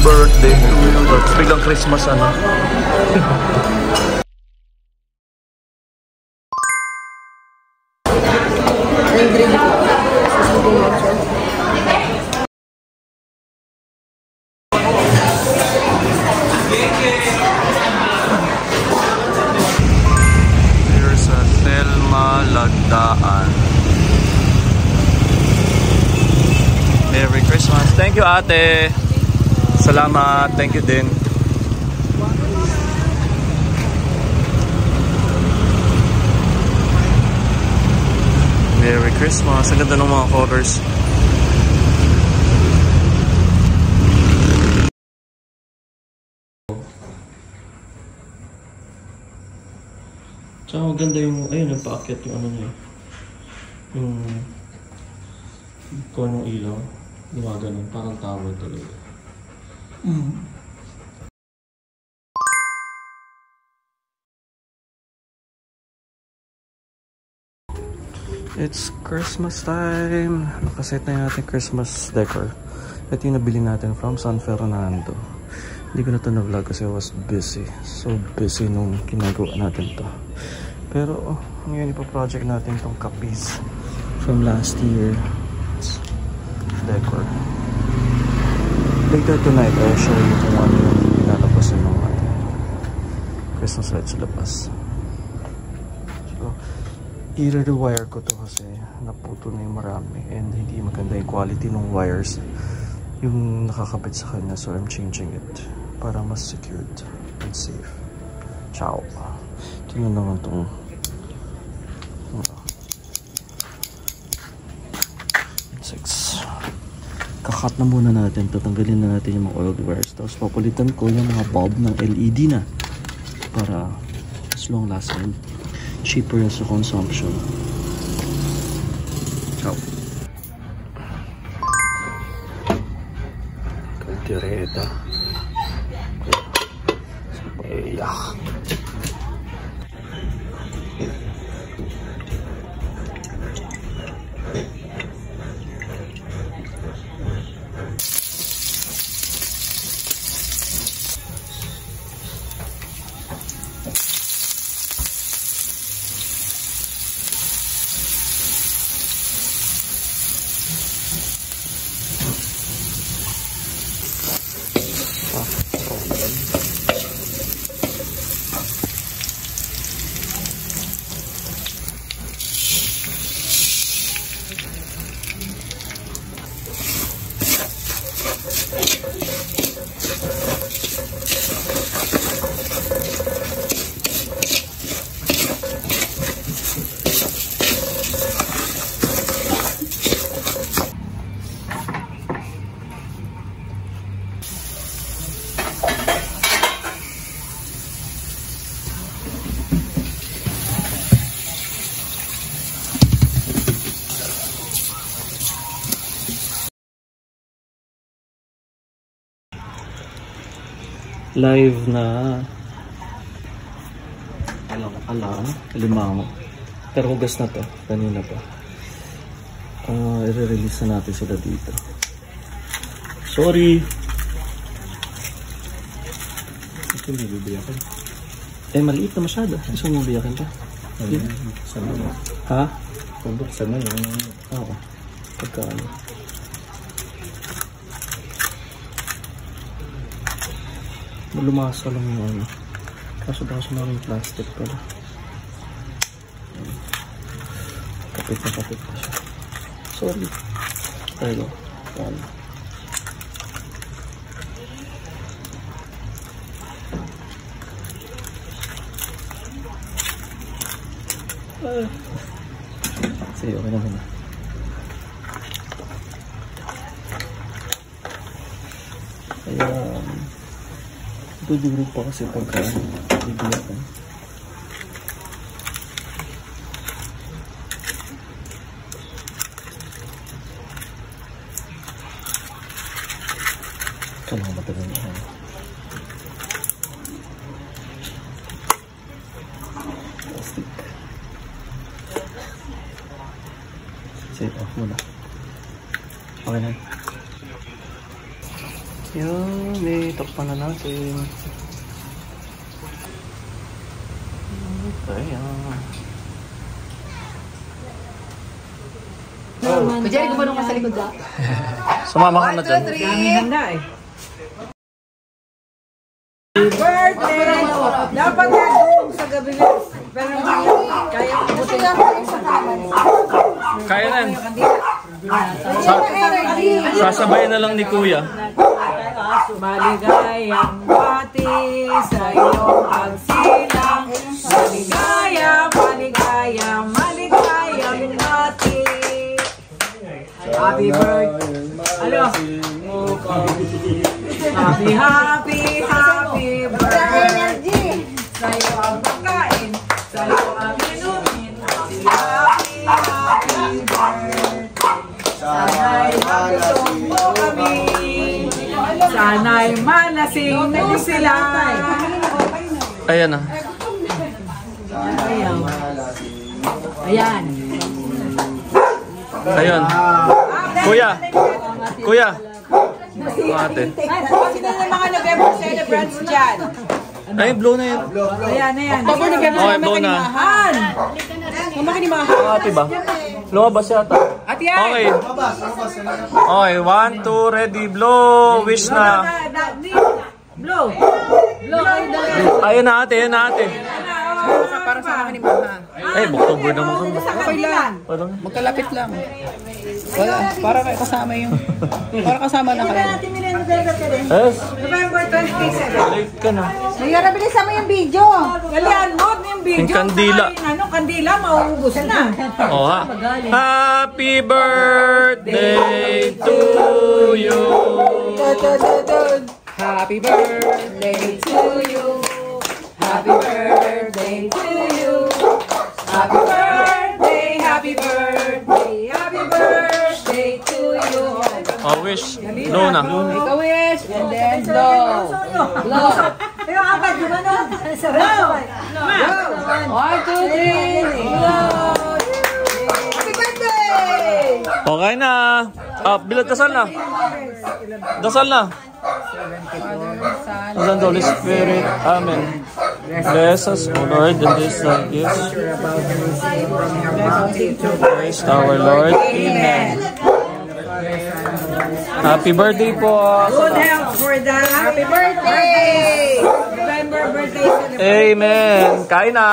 birthday to you. Tapos biglang Christmas ano. Here's a Thelma Lagdaan. Merry Christmas. Thank you, ate. Salamat. Thank you din. Merry Christmas. Ang ganda ng mga colors. Tsaka maganda yung, ayun, nagpaakyat yung ano niya. Yung konong ilaw. Gumaganon. Parang tower talaga. It's Christmas time. Nakaset na yung ating Christmas decor. Ito yung nabili natin from San Fernando. Hindi ko na ito na-vlog kasi I was busy. So busy nung ginagawa natin to. Pero ngayon ipa-project natin itong kapis from last year. It's decor. Later tonight, I'll show you kung ano yung pinalabas ng mga Christmas lights sa labas. So, i-rewire ko to kasi naputo na yung marami and hindi maganda yung quality ng wires yung nakakabit sa kanya. So, I'm changing it para mas secured and safe. Ciao! Tingnan naman itong insects. Kakat na muna natin. Tatanggalin na natin yung mga oil wires. Tapos papalitan ko yung mga bulb ng LED na para mas long lasting. Cheaper sa consumption. Ciao. Kaldereta. Sabayak. Live na alimango. Pero hugas na to. Kanina pa. I-release na natin sila dito. Sorry! Ito hindi bibiyakin. Maliit na masyado. Gusto mo biyakin pa? Sana mo. Ha? Buksan na yun. Oo. Pagkaano. Lumasa lang yung ano. Kaso na yung plastic pala. Kapit na siya. Sorry. Ayun. Ano. Sige, okay na muna. Ayan. Duduro pa kasi pagka bibiyakan. Saan ako matagal na yan? Plastic. Save off muna. Okay na. Yan, may takpan na natin. Ayan. Kajari, gumanong ka sa likod da. Sumama ka na dyan. Dami handa eh. Birthday! Dapat nagulong sa gabi na. Pero kaya ko buti nga sa kanan. Kaya na. Sasabayan na lang ni Kuya. Maligayang bati sa iyong pagsilang. Maligaya, maligaya, maligayang bati. Happy birthday. Ano? Happy, happy, happy birthday. Sa'yo ang pagkain, sa'yo ang inumin. Happy, happy, happy birthday. Sana'y magusong mo kami. Sana'y malasing mo sila. Ayan na. Ayan. Ayun. Kuya. Kuya. Ate. Sino na mga November celebrants dyan? Ay, blow na yun. Ayan, ayan. Okay, blow na. Ate ba? Lumabas yata. At yan. Okay. Okay, 1, 2, ready, blow. Wish na. Blow. Blow. Ayun na ate, ayun na ate. Para sa akin ni Mama. Ay, October naman kami. Okay lang. Magkalapit lang. Wala, para kayo kasama yung... Para kasama na kayo. Yes. November 27. Late ka na. Mayroon, bilisan mo yung video. Galian mo yung video. Yung kandila. Ano, kandila, mauubos na. Oo ha. Happy birthday to you. Happy birthday to you. Happy birthday to you. Happy birthday, happy birthday, happy birthday to you. Oh, wish. Blow na. Make a wish and then blow. Blow. Ayaw apat, di ba nun? Blow! 1, 2, 3. Blow. Happy birthday! Okay na. Ah, bilad dasal na. Dasal na. Son, Holy Spirit. Amen. Bless us, O Lord, in this gifts. Praise our Lord. Amen. Happy birthday po. Good health for the happy birthday! November birthday celebration. Amen. Kain na.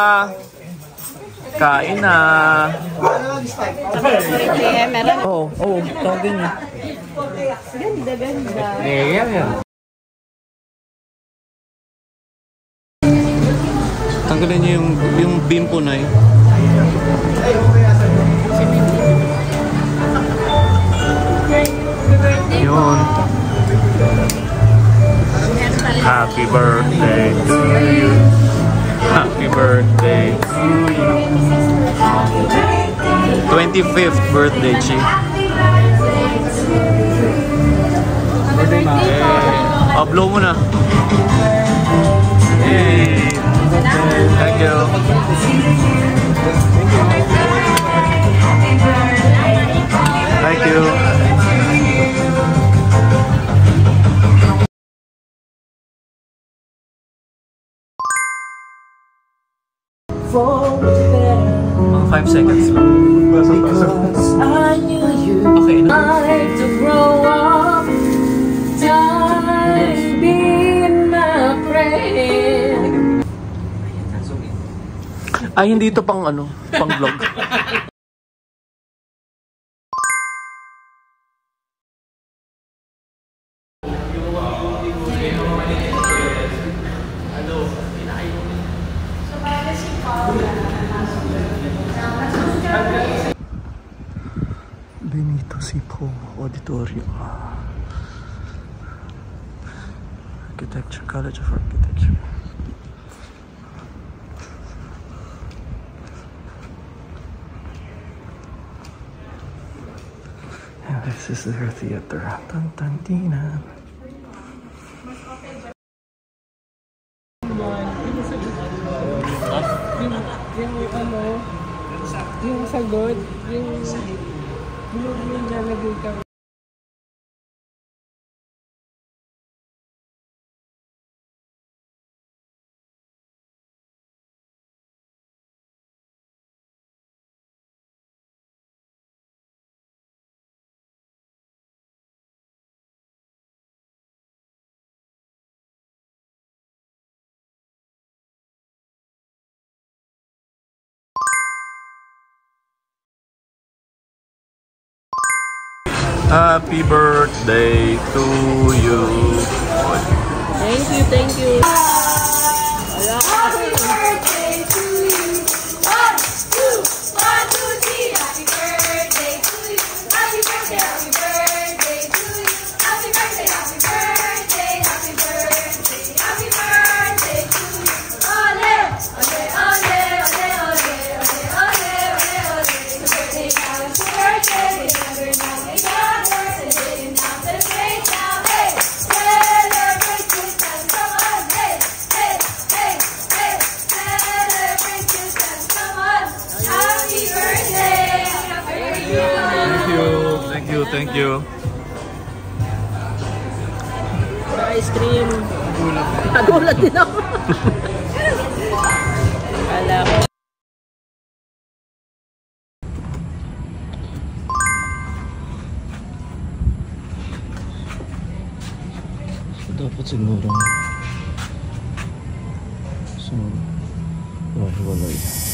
Kain na. Oo, oo. Tawagin niyo. Ganda, ganda. Ayan. Tanggalin niyo yung bimpo na yun. Yun. Happy birthday to you. Happy birthday to you. 25th birthday, Chi. Eh, blow mo na. Hey. Thank you. Thank you. Mga 5 seconds lang. I knew you Okay na. like to grow up. Time being my friend. Ay, hindi ito pang ano, pang vlog. Benito Sipo Auditorium. Architecture, College of Architecture. And this is their theater. Tantantina. Yung sagot, yung nalagay ka. Happy birthday to you. Thank you, thank you. Happy birthday to you. 1, 2, 1, 2, 3. Happy birthday to you. Happy birthday, happy birthday to you. Happy birthday, happy birthday, happy birthday, happy birthday to you. Ole, ole, ole, ole, ole, ole, ole, ole, ole. Happy birthday, happy birthday. Remember now we gather today and now celebrate now. Hey, celebrate Christmas, come on, hey, hey, hey, hey. Celebrate Christmas, come on. Happy birthday, happy birthday. Thank you, thank you. Ice cream. Nagulat din ako. Kala ko. Dapat siguro. So, wala.